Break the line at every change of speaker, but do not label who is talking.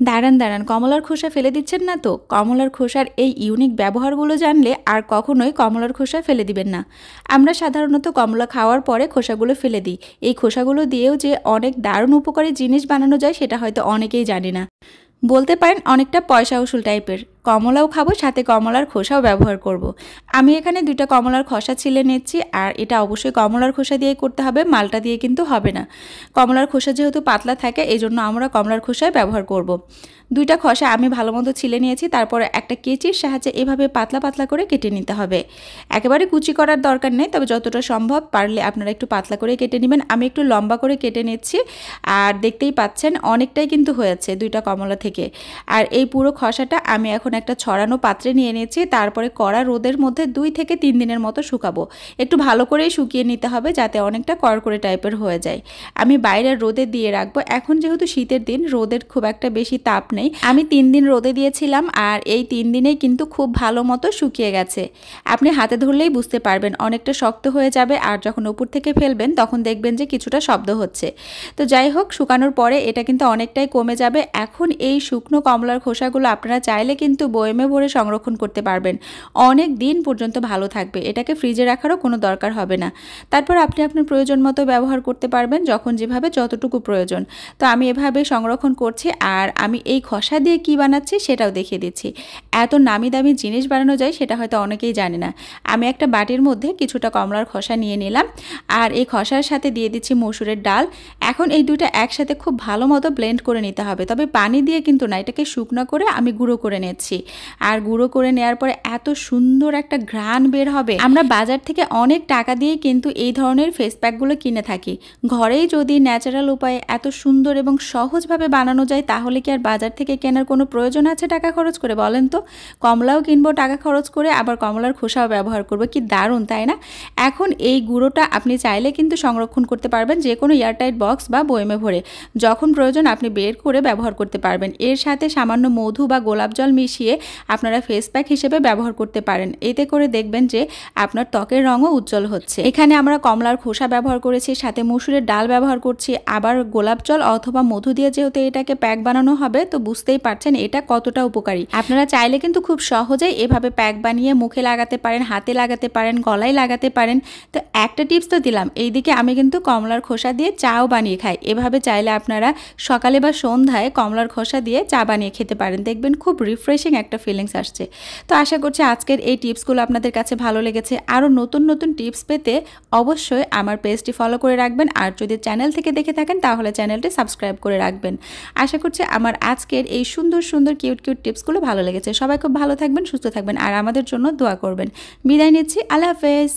দাঁড়ান দাঁড়ান, কমলার খোসা ফেলে দিচ্ছেন না তো? কমলার খোসার এই ইউনিক ব্যবহারগুলো জানলে আর কখনোই কমলার খোসা ফেলে দিবেন না। আমরা সাধারণত কমলা খাওয়ার পরে খোসাগুলো ফেলে দিই। এই খোসাগুলো দিয়েও যে অনেক দারুণ উপকারী জিনিস বানানো যায় সেটা হয়তো অনেকেই জানে না। বলতে পারেন অনেকটা পয়সা উসুল টাইপের। কমলাও খাবো, সাথে কমলার খোসাও ব্যবহার করব। আমি এখানে 2টা কমলার খোসা ছিলে নিচ্ছি, আর এটা অবশ্যই কমলার খোসা দিয়ে করতে হবে, মালটা দিয়ে কিন্তু হবে না। কমলার খোসা যেহেতু পাতলা থাকে এই জন্য আমরা কমলার খোসাই ব্যবহার করব। 2টা খোসা আমি ভালো মতো ছিলে নিয়েছি, তারপরে একটা কেচির সাহায্যে এভাবে পাতলা পাতলা করে কেটে নিতে হবে। একেবারে কুচি করার দরকার নেই, তবে যতটা সম্ভব পারলে আপনারা একটু পাতলা করে কেটে নেবেন। আমি একটু লম্বা করে কেটে নিচ্ছি, আর দেখতেই পাচ্ছেন অনেকটাই কিন্তু হয়েছে 2টা কমলা থেকে। আর এই পুরো খোসাটা আমি এখন একটা ছড়ানো পাত্রে নিয়ে নিয়েছি, তারপরে কড়া রোদের মধ্যে 2 থেকে 3 দিনের মতো শুকাবো। একটু ভালো করেই শুকিয়ে নিতে হবে যাতে অনেকটা কড়কড়ে টাইপের হয়ে যায়। আমি বাইরের রোদে দিয়ে রাখবো। এখন যেহেতু শীতের দিন, রোদের খুব একটা বেশি তাপ নেই। আমি 3 দিন রোদে দিয়েছিলাম, আর এই 3 দিনেই কিন্তু খুব ভালো মতো শুকিয়ে গেছে। আপনি হাতে ধরলেই বুঝতে পারবেন অনেকটা শক্ত হয়ে যাবে, আর যখন উপর থেকে ফেলবেন তখন দেখবেন যে কিছুটা শব্দ হচ্ছে। তো যাই হোক, শুকানোর পরে এটা কিন্তু অনেকটাই কমে যাবে। এখন এই শুকনো কমলার খোসাগুলো আপনারা চাইলে কিন্তু বয়মে ভরে সংরক্ষণ করতে পারবেন। অনেক দিন পর্যন্ত ভালো থাকবে, এটাকে ফ্রিজে রাখারও কোনো দরকার হবে না। তারপর আপনি আপনার প্রয়োজন মতো ব্যবহার করতে পারবেন, যখন যেভাবে যতটুকু প্রয়োজন। তো আমি এভাবে সংরক্ষণ করছি, আর আমি এই খোসা দিয়ে কি বানাচ্ছি সেটাও দেখিয়ে দিচ্ছি। এত নামি দামি জিনিস বানানো যায় সেটা হয়তো অনেকেই জানে না। আমি একটা বাটির মধ্যে কিছুটা কমলার খোসা নিয়ে নিলাম, আর এই খোসার সাথে দিয়ে দিচ্ছি মসুরের ডাল। এখন এই 2টা একসাথে খুব ভালো মতো ব্লেন্ড করে নিতে হবে, তবে পানি দিয়ে কিন্তু না, এটাকে শুকনো করে আমি গুঁড়ো করে নিচ্ছি। আর গুঁড়ো করে নেওয়ার পরে এত সুন্দর একটা ঘ্রাণ বের হবে। আমরা বাজার থেকে অনেক টাকা দিয়ে কিন্তু এই ধরনের ফেস প্যাকগুলো কিনে থাকি। ঘরেই যদি ন্যাচারাল উপায়ে এত সুন্দর এবং সহজভাবে বানানো যায়, তাহলে কি আর বাজার থেকে কেনার কোনো প্রয়োজন আছে টাকা খরচ করে? বলেন তো। কমলাও কিনবো টাকা খরচ করে, আবার কমলার খোসাও ব্যবহার করবো, কি দারুণ তাই না? এখন এই গুঁড়োটা আপনি চাইলে কিন্তু সংরক্ষণ করতে পারবেন যে কোনো এয়ারটাইট বক্স বা বয়মে ভরে। যখন প্রয়োজন আপনি বের করে ব্যবহার করতে পারবেন। এর সাথে সামান্য মধু বা গোলাপ জল মিশিয়ে আপনারা ফেস প্যাক হিসেবে ব্যবহার করতে পারেন। এতে করে দেখবেন যে আপনার ত্বকের রঙও উজ্জ্বল হচ্ছে। এখানে আমরা কমলার খোসা ব্যবহার করেছি, সাথে মসুরের ডাল ব্যবহার করছি, আবার গোলাপ জল অথবা মধু দিয়ে যেহেতু এটাকে প্যাক বানানো হবে, তো বুঝতেই পারছেন এটা কতটা উপকারী। আপনারা চাইলে কিন্তু খুব সহজেই এভাবে প্যাক বানিয়ে মুখে লাগাতে পারেন, হাতে লাগাতে পারেন, গলায় লাগাতে পারেন। তো একটা টিপস তো দিলাম। এইদিকে আমি কিন্তু কমলার খোসা দিয়ে চাও বানিয়ে খাই। এভাবে চাইলে আপনারা সকালে বা সন্ধ্যায় কমলার খোসা দিয়ে চা বানিয়ে খেতে পারেন, দেখবেন খুব রিফ্রেশিং একটা ফিলিংস আসছে। তো আশা করছি আজকের এই টিপসগুলো আপনাদের কাছে ভালো লেগেছে। আরও নতুন নতুন টিপস পেতে অবশ্যই আমার পেজটি ফলো করে রাখবেন, আর যদি চ্যানেল থেকে দেখে থাকেন তাহলে চ্যানেলটি সাবস্ক্রাইব করে রাখবেন। আশা করছি আমার আজকের এই সুন্দর সুন্দর কিউট কিউট টিপসগুলো ভালো লেগেছে। সবাই খুব ভালো থাকবেন, সুস্থ থাকবেন, আর আমাদের জন্য দোয়া করবেন। বিদায় নিচ্ছি, আল্লাহ হাফেজ।